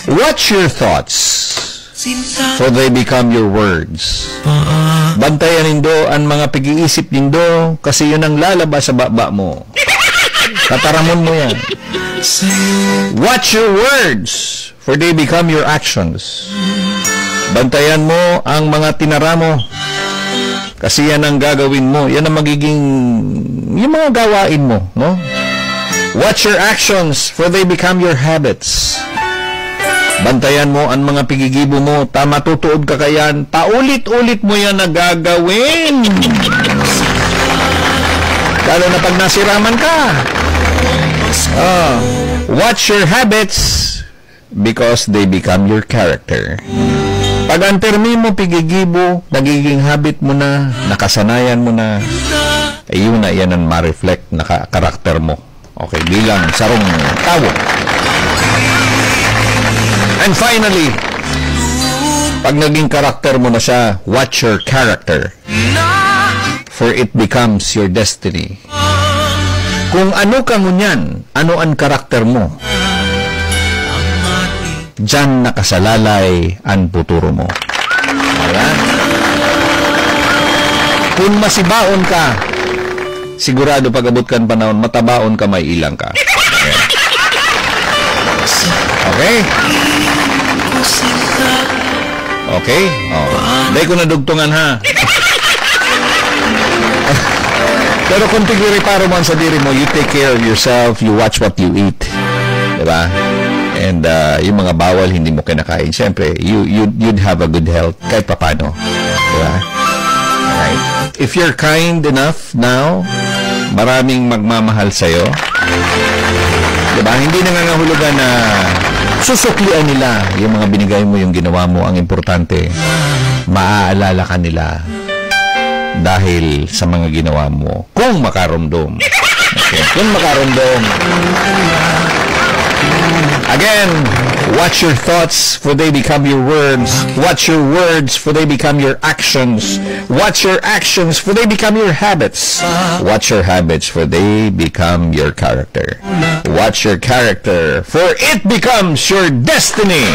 Watch your thoughts, for they become your words. Bantayan nindo ang mga pag-iisip nindo, kasi yun ang lalabas sa baba mo. Kataramon mo yan. Watch your words, for they become your actions. Bantayan mo ang mga tinara mo, kasi yan ang gagawin mo. Yan ang magiging yung mga gawain mo, no? Watch your actions, for they become your habits. Bantayan mo ang mga pigigibo mo. Matutuod ka kayan. Paulit-ulit mo yan na gagawin. Lalo na pag nasiraman ka. Watch your habits, because they become your character. Pag ang termi mo pigigibo, nagiging habit mo na, nakasanayan mo na, ayun na yan ang ma-reflect na karakter mo. Okay, bilang sarong tao. And finally, pag naging karakter mo na siya, watch your character, for it becomes your destiny. Kung ano ka ngunyan, ano ang karakter mo, diyan nakasalalay ang futuro mo. Ayan. Kung masibaon ka, sigurado pag abot kan panahon, matabaon ka, may ilang ka. Okay? Okay? Dahil ko nadugtungan, ha? Pero kung tigiriparo mo sa diri mo, you take care of yourself, you watch what you eat. Diba? And yung mga bawal, hindi mo kinakain. Siyempre, you'd have a good health kahit papano. Diba? Alright? If you're kind enough now, maraming magmamahal sa'yo. Diba? Hindi nangangahulugan na susuklian nila yung mga binigay mo, yung ginawa mo. Ang importante, maaalala ka nila dahil sa mga ginawa mo. Kung makarumdum. Okay. Kung makarumdum. Again, watch your thoughts, for they become your words. Watch your words, for they become your actions. Watch your actions, for they become your habits. Watch your habits, for they become your character. Watch your character, for it becomes your destiny.